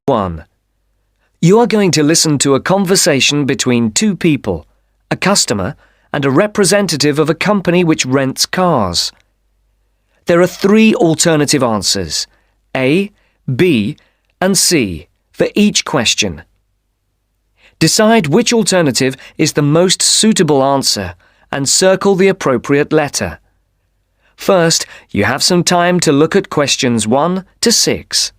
1. You are going to listen to a conversation between two people, a customer and a representative of a company which rents cars. There are 3 alternative answers, A, B, and C, for each question. Decide which alternative is the most suitable answer and circle the appropriate letter. First, you have some time to look at questions 1 to 6.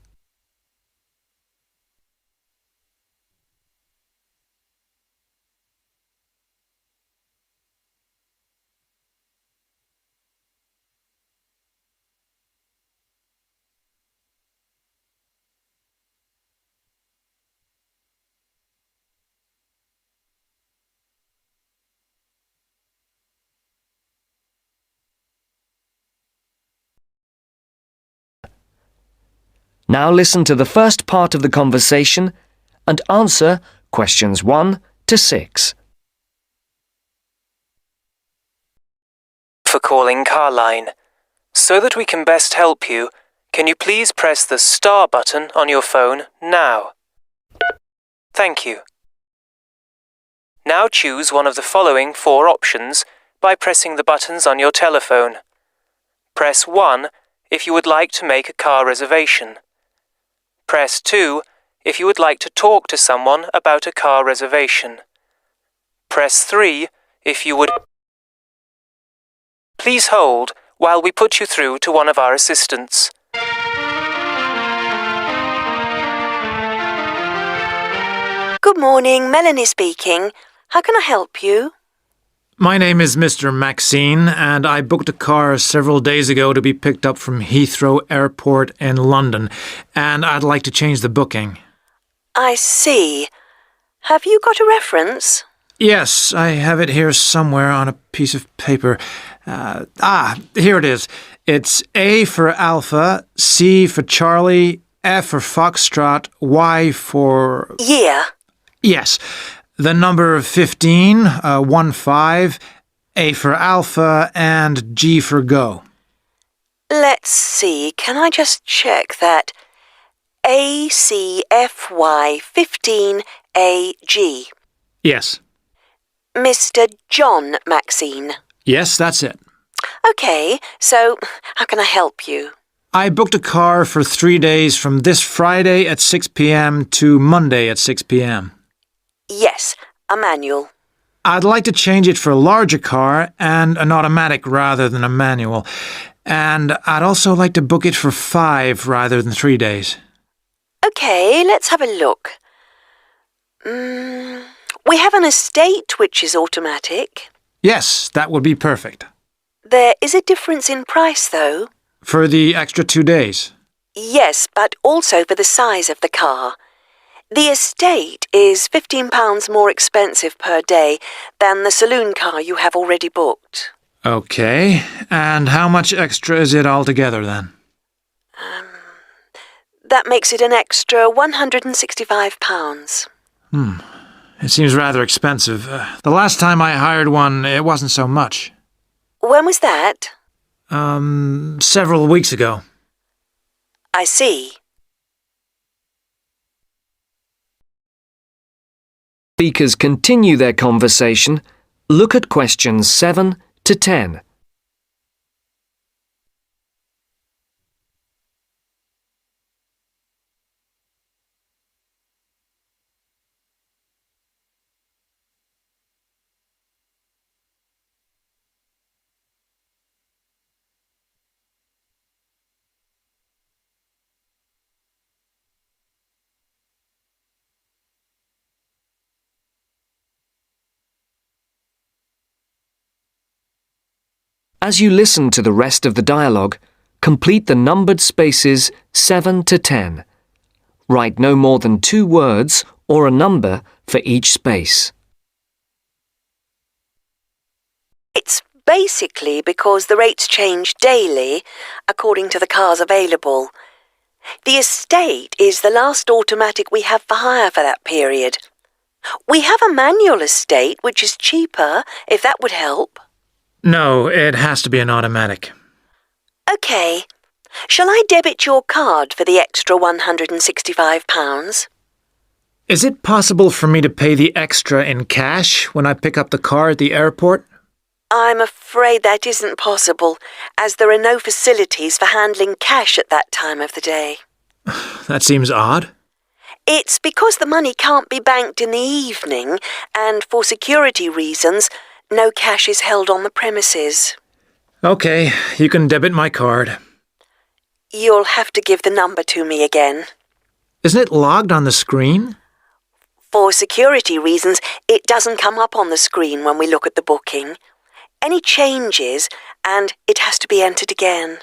Now listen to the first part of the conversation and answer questions 1 to 6. For calling Carline. So that we can best help you, can you please press the star button on your phone now? Thank you. Now choose one of the following 4 options by pressing the buttons on your telephone. Press 1 if you would like to make a car reservation. Press 2 if you would like to talk to someone about a car reservation. Press 3 if you would... Please hold while we put you through to one of our assistants. Good morning, Melanie speaking. How can I help you? My name is Mr. Maxine, and I booked a car several days ago to be picked up from Heathrow Airport in London, and I'd like to change the booking. I see. Have you got a reference? Yes, I have it here somewhere on a piece of paper. Here it is. It's A for Alpha, C for Charlie, F for Foxtrot, Y for... Yeah. Yes. The number 15, 15, A for Alpha, and G for Go. Let's see. Can I just check that? ACFY15AG. Yes. Mr. John Maxine. Yes, that's it. Okay, so how can I help you? I booked a car for 3 days from this Friday at 6 p.m. to Monday at 6 p.m. Yes, a manual. I'd like to change it for a larger car and an automatic rather than a manual. And I'd also like to book it for 5 rather than 3 days. Okay, let's have a look. We have an estate which is automatic. Yes, that would be perfect. There is a difference in price, though. For the extra 2 days? Yes, but also for the size of the car. The estate is £15 more expensive per day than the saloon car you have already booked. Okay, and how much extra is it altogether then? That makes it an extra £165. It seems rather expensive. The last time I hired one, it wasn't so much. When was that? Several weeks ago. I see. Speakers continue their conversation. Look at questions 7 to 10. As you listen to the rest of the dialogue, complete the numbered spaces 7 to 10. Write no more than 2 words or a number for each space. It's basically because the rates change daily according to the cars available. The estate is the last automatic we have for hire for that period. We have a manual estate which is cheaper, if that would help. No, it has to be an automatic. Okay. Shall I debit your card for the extra £165? Is it possible for me to pay the extra in cash when I pick up the car at the airport? I'm afraid that isn't possible, as there are no facilities for handling cash at that time of the day. That seems odd. It's because the money can't be banked in the evening, and for security reasons, no cash is held on the premises. Okay, you can debit my card. You'll have to give the number to me again. Isn't it logged on the screen? For security reasons, it doesn't come up on the screen when we look at the booking. Any changes, and it has to be entered again.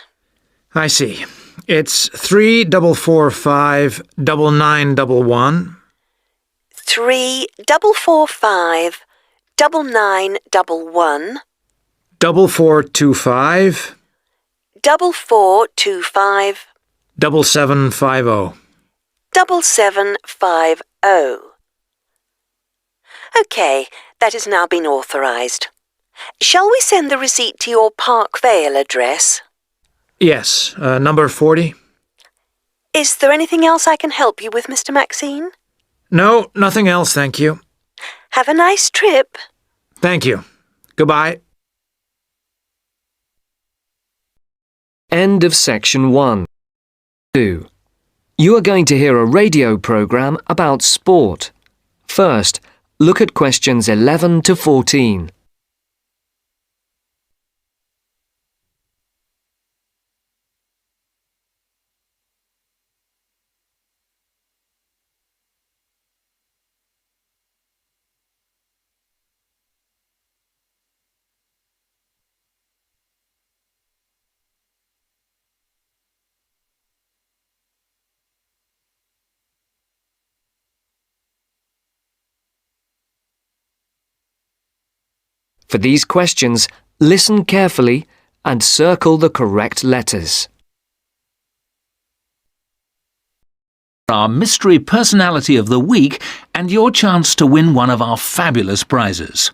I see. It's 3-4-4-5-9-9-1. 3-4-4-5-9-9-1. 4425 4425 7750. 7750. OK, that has now been authorised. Shall we send the receipt to your Park Vale address? Yes, number 40. Is there anything else I can help you with, Mr. Maxine? No, nothing else, thank you. Have a nice trip. Thank you. Goodbye. End of section 1. 2. You are going to hear a radio program about sport. First, look at questions 11 to 14. For these questions, listen carefully and circle the correct letters. Our Mystery Personality of the Week and your chance to win one of our fabulous prizes.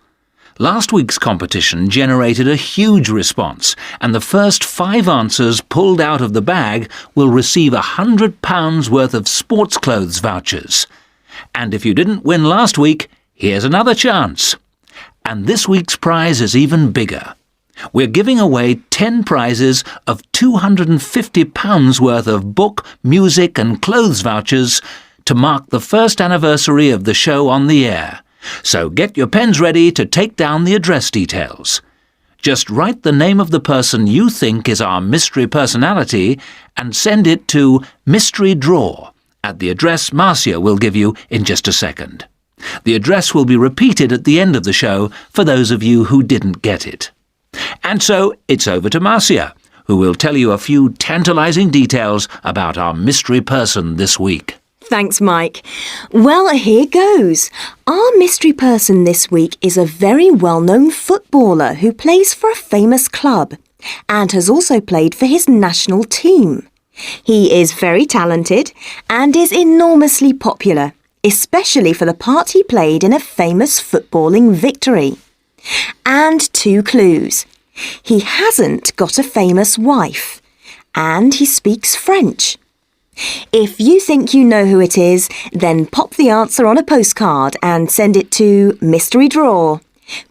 Last week's competition generated a huge response, and the first 5 answers pulled out of the bag will receive £100 worth of sports clothes vouchers. And if you didn't win last week, here's another chance. And this week's prize is even bigger. We're giving away 10 prizes of £250 worth of book, music and clothes vouchers to mark the first anniversary of the show on the air. So get your pens ready to take down the address details. Just write the name of the person you think is our mystery personality and send it to Mystery Draw at the address Marcia will give you in just a second. The address will be repeated at the end of the show for those of you who didn't get it. And so it's over to Marcia, who will tell you a few tantalising details about our mystery person this week. Thanks, Mike. Well, here goes. Our mystery person this week is a very well-known footballer who plays for a famous club and has also played for his national team. He is very talented and is enormously popular, especially for the part he played in a famous footballing victory. And 2 clues. He hasn't got a famous wife, and he speaks French. If you think you know who it is, then pop the answer on a postcard and send it to Mystery Draw,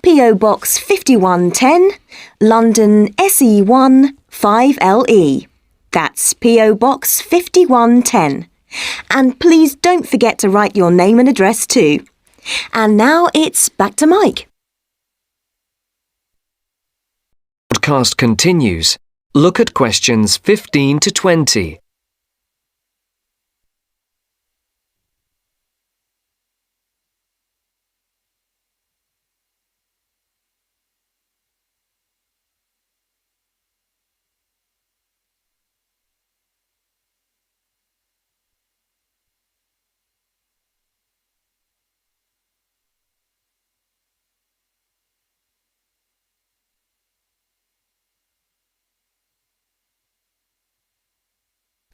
P.O. Box 5110, London SE1 5LE. That's P.O. Box 5110. And please don't forget to write your name and address too. And now it's back to Mike. Podcast continues. Look at questions 15 to 20.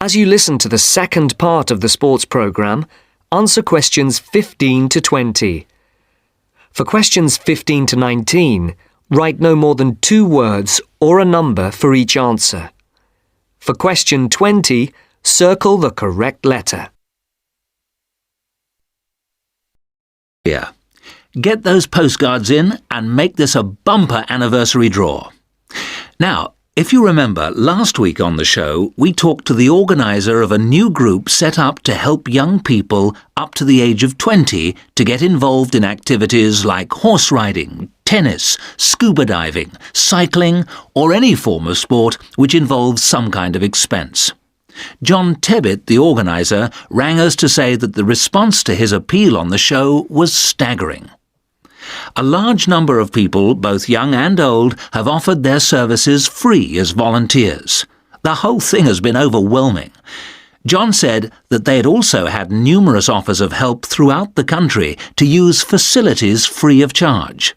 As you listen to the second part of the sports programme, answer questions 15 to 20. For questions 15 to 19, write no more than 2 words or a number for each answer. For question 20, circle the correct letter. Yeah. Get those postcards in and make this a bumper anniversary draw. Now, if you remember, last week on the show, we talked to the organiser of a new group set up to help young people up to the age of 20 to get involved in activities like horse riding, tennis, scuba diving, cycling, or any form of sport which involves some kind of expense. John Tebbit, the organiser, rang us to say that the response to his appeal on the show was staggering. A large number of people, both young and old, have offered their services free as volunteers. The whole thing has been overwhelming. John said that they had also had numerous offers of help throughout the country to use facilities free of charge.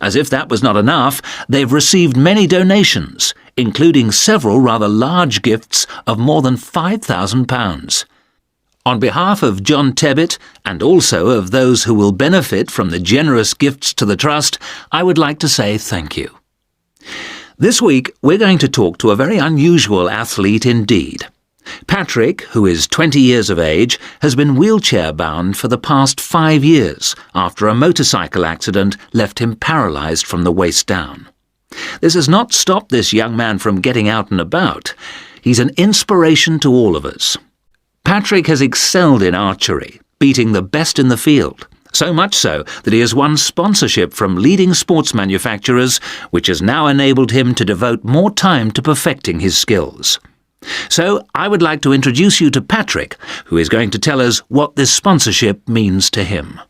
As if that was not enough, they've received many donations, including several rather large gifts of more than £5,000. On behalf of John Tebbit, and also of those who will benefit from the generous gifts to the Trust, I would like to say thank you. This week, we're going to talk to a very unusual athlete indeed. Patrick, who is 20 years of age, has been wheelchair-bound for the past 5 years after a motorcycle accident left him paralysed from the waist down. This has not stopped this young man from getting out and about. He's an inspiration to all of us. Patrick has excelled in archery, beating the best in the field, so much so that he has won sponsorship from leading sports manufacturers, which has now enabled him to devote more time to perfecting his skills. So I would like to introduce you to Patrick, who is going to tell us what this sponsorship means to him.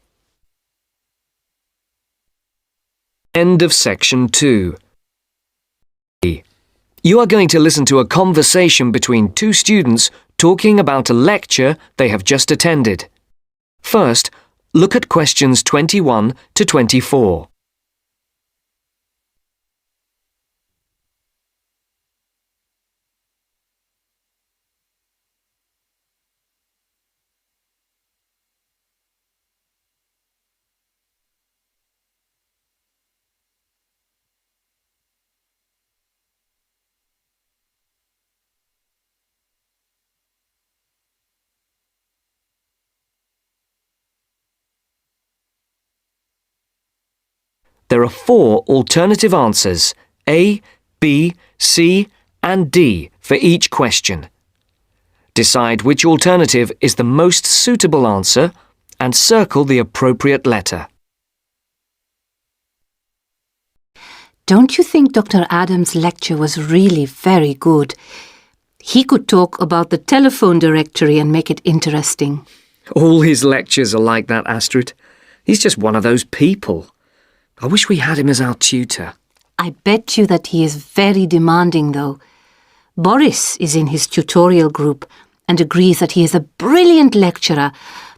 End of section 2. You are going to listen to a conversation between two students talking about a lecture they have just attended. First, look at questions 21 to 24. There are 4 alternative answers, A, B, C, and D, for each question. Decide which alternative is the most suitable answer and circle the appropriate letter. Don't you think Dr. Adams' lecture was really very good? He could talk about the telephone directory and make it interesting. All his lectures are like that, Astrid. He's just one of those people. I wish we had him as our tutor. I bet you that he is very demanding, though. Boris is in his tutorial group and agrees that he is a brilliant lecturer,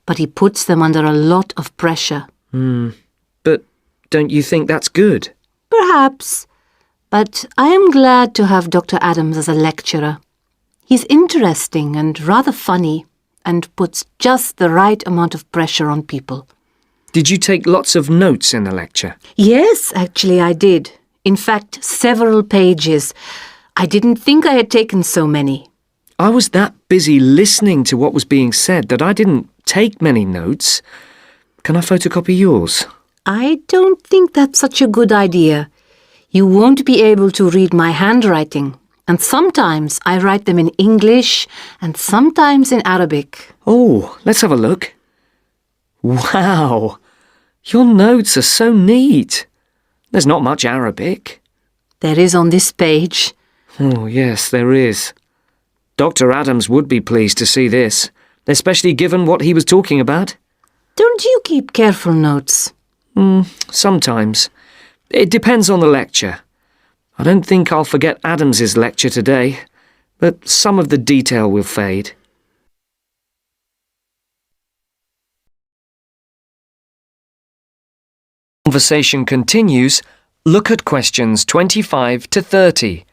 but he puts them under a lot of pressure. But don't you think that's good? Perhaps, but I am glad to have Dr. Adams as a lecturer. He's interesting and rather funny and puts just the right amount of pressure on people. Did you take lots of notes in the lecture? Yes, actually I did. In fact, several pages. I didn't think I had taken so many. I was that busy listening to what was being said that I didn't take many notes. Can I photocopy yours? I don't think that's such a good idea. You won't be able to read my handwriting, and sometimes I write them in English and sometimes in Arabic. Oh, let's have a look. Wow! Your notes are so neat. There's not much Arabic. There is on this page. Oh, yes, there is. Dr. Adams would be pleased to see this, especially given what he was talking about. Don't you keep careful notes? Sometimes. It depends on the lecture. I don't think I'll forget Adams's lecture today, but some of the detail will fade. Conversation continues. Look at questions 25 to 30.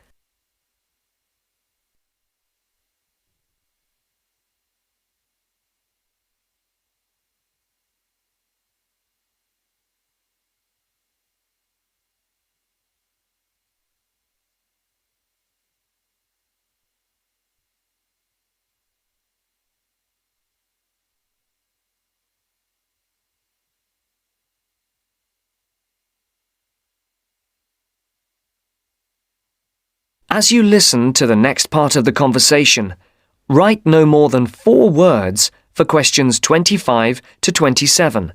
As you listen to the next part of the conversation, write no more than 4 words for questions 25 to 27,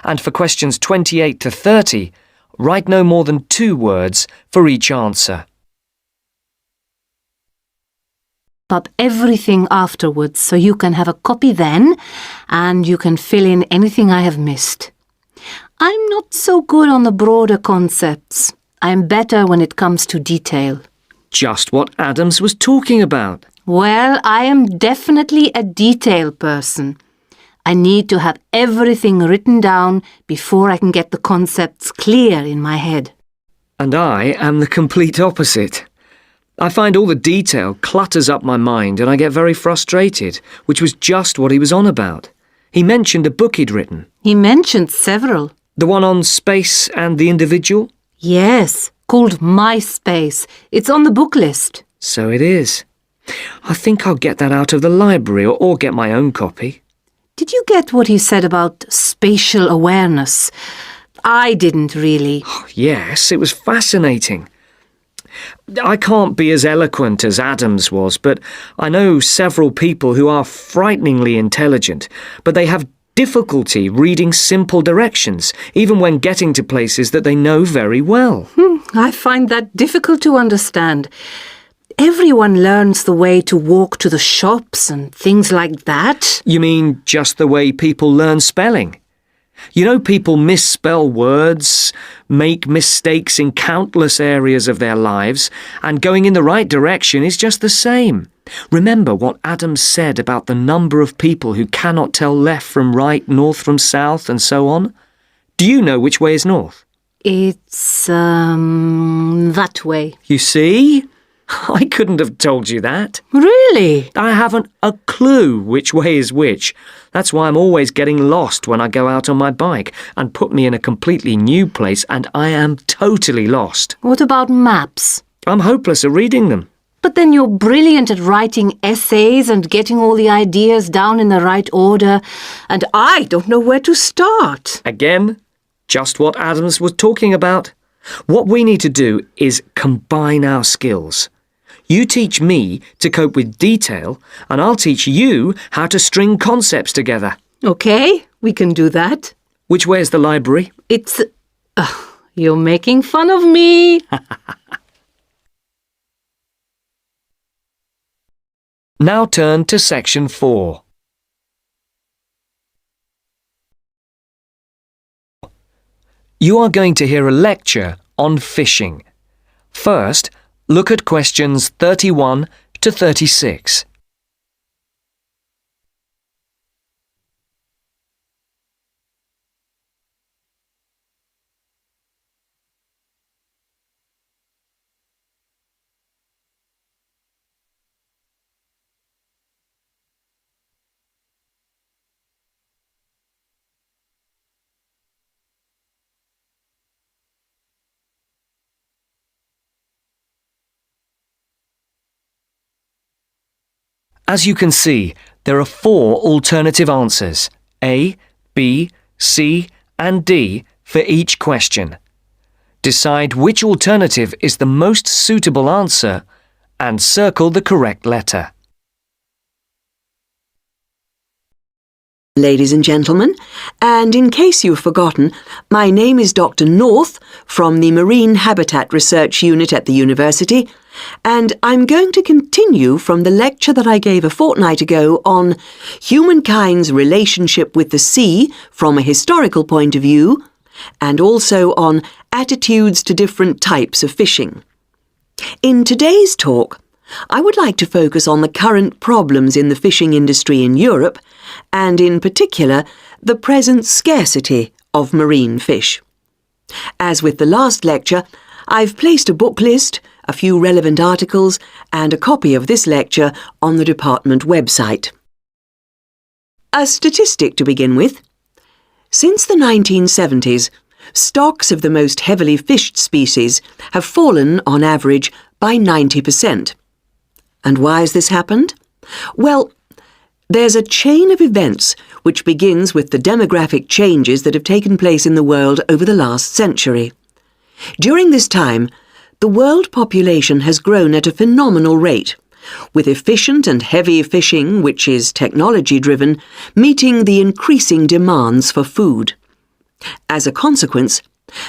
and for questions 28 to 30, write no more than 2 words for each answer. Up everything afterwards so you can have a copy then and you can fill in anything I have missed. I'm not so good on the broader concepts. I'm better when it comes to detail. Just what Adams was talking about. Well, I am definitely a detail person. I need to have everything written down before I can get the concepts clear in my head. And I am the complete opposite. I find all the detail clutters up my mind and I get very frustrated, which was just what he was on about. He mentioned a book he'd written. He mentioned several. The one on space and the individual? Yes, called My Space. It's on the book list. So it is. I think I'll get that out of the library or get my own copy. Did you get what he said about spatial awareness? I didn't really. Yes, it was fascinating. I can't be as eloquent as Adams was, but I know several people who are frighteningly intelligent, but they have difficulty reading simple directions, even when getting to places that they know very well. I find that difficult to understand. Everyone learns the way to walk to the shops and things like that. You mean just the way people learn spelling? You know, people misspell words, make mistakes in countless areas of their lives, and going in the right direction is just the same. Remember what Adams said about the number of people who cannot tell left from right, north from south, and so on? Do you know which way is north? It's, that way. You see? I couldn't have told you that. Really? I haven't a clue which way is which. That's why I'm always getting lost when I go out on my bike, and put me in a completely new place and I am totally lost. What about maps? I'm hopeless at reading them. But then you're brilliant at writing essays and getting all the ideas down in the right order, and I don't know where to start. Again, just what Adams was talking about. What we need to do is combine our skills. You teach me to cope with detail, and I'll teach you how to string concepts together. Okay, we can do that. Which way is the library? It's... you're making fun of me. Now turn to section 4. You are going to hear a lecture on fishing. First, look at questions 31 to 36. As you can see, there are 4 alternative answers, A, B, C, and D, for each question. Decide which alternative is the most suitable answer and circle the correct letter. Ladies and gentlemen, and in case you've forgotten, my name is Dr. North from the Marine Habitat Research Unit at the university, and I'm going to continue from the lecture that I gave a fortnight ago on humankind's relationship with the sea from a historical point of view, and also on attitudes to different types of fishing. In today's talk, I would like to focus on the current problems in the fishing industry in Europe, and in particular, the present scarcity of marine fish. As with the last lecture, I've placed a book list, a few relevant articles, and a copy of this lecture on the department website. A statistic to begin with. Since the 1970s, stocks of the most heavily fished species have fallen on average by 90%. And why has this happened? Well, there's a chain of events which begins with the demographic changes that have taken place in the world over the last century. During this time, The world population has grown at a phenomenal rate, with efficient and heavy fishing, which is technology-driven, meeting the increasing demands for food. As a consequence,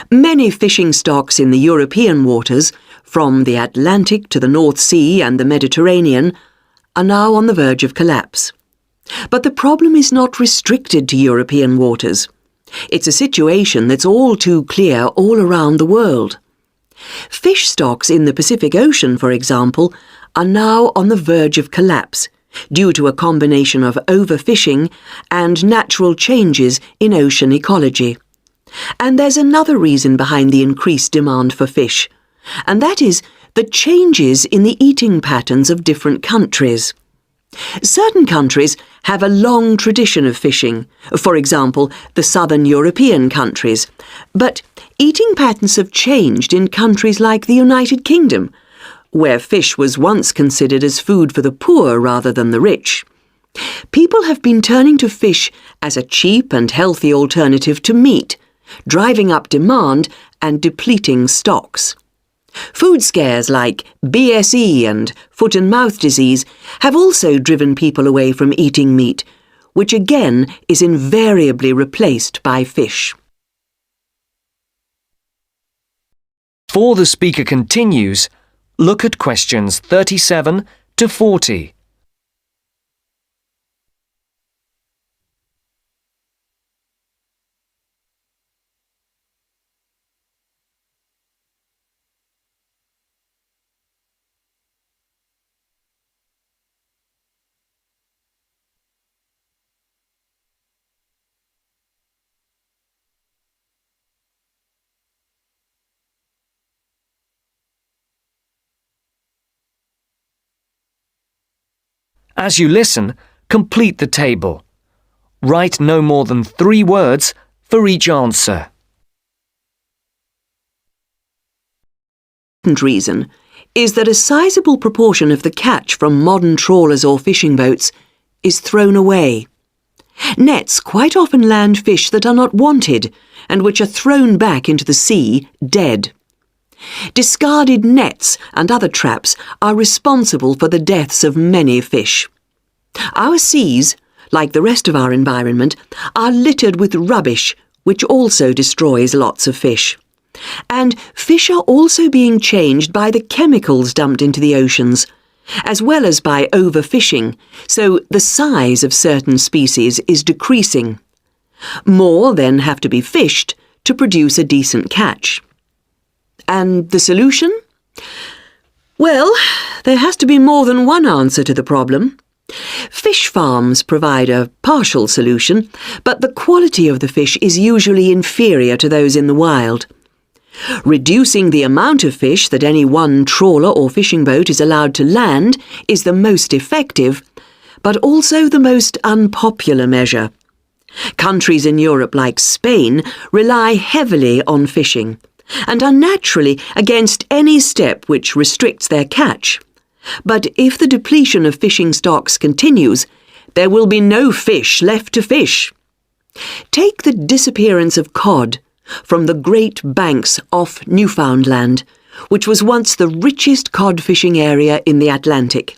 many fishing stocks in the European waters, from the Atlantic to the North Sea and the Mediterranean, are now on the verge of collapse. But the problem is not restricted to European waters. It's a situation that's all too clear all around the world. Fish stocks in the Pacific Ocean, for example, are now on the verge of collapse due to a combination of overfishing and natural changes in ocean ecology. And there's another reason behind the increased demand for fish, and that is the changes in the eating patterns of different countries. Certain countries have a long tradition of fishing, for example, the southern European countries, but eating patterns have changed in countries like the United Kingdom, where fish was once considered as food for the poor rather than the rich. People have been turning to fish as a cheap and healthy alternative to meat, driving up demand and depleting stocks. Food scares like BSE and foot and mouth disease have also driven people away from eating meat, which again is invariably replaced by fish. Before the speaker continues, look at questions 37 to 40. As you listen, complete the table. Write no more than 3 words for each answer. The reason is that a sizable proportion of the catch from modern trawlers or fishing boats is thrown away. Nets quite often land fish that are not wanted and which are thrown back into the sea dead. Discarded nets and other traps are responsible for the deaths of many fish. Our seas, like the rest of our environment, are littered with rubbish, which also destroys lots of fish. And fish are also being changed by the chemicals dumped into the oceans, as well as by overfishing, so the size of certain species is decreasing. More then have to be fished to produce a decent catch. And the solution? Well, there has to be more than one answer to the problem. Fish farms provide a partial solution, but the quality of the fish is usually inferior to those in the wild. Reducing the amount of fish that any one trawler or fishing boat is allowed to land is the most effective, but also the most unpopular measure. Countries in Europe like Spain rely heavily on fishing, and are naturally against any step which restricts their catch. But if the depletion of fishing stocks continues, there will be no fish left to fish. Take the disappearance of cod from the Great Banks off Newfoundland, which was once the richest cod fishing area in the Atlantic.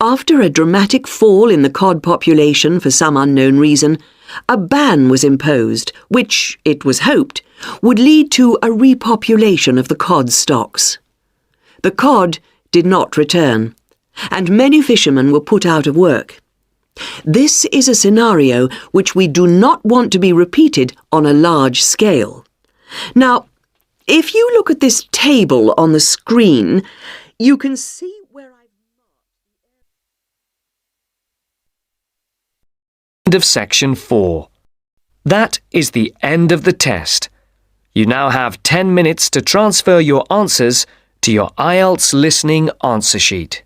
After a dramatic fall in the cod population for some unknown reason, a ban was imposed, which, it was hoped, would lead to a repopulation of the cod stocks. The cod did not return, and many fishermen were put out of work. This is a scenario which we do not want to be repeated on a large scale. Now, if you look at this table on the screen, you can see where I've End of section 4. That is the end of the test. You now have 10 minutes to transfer your answers to your Ielts listening answer sheet.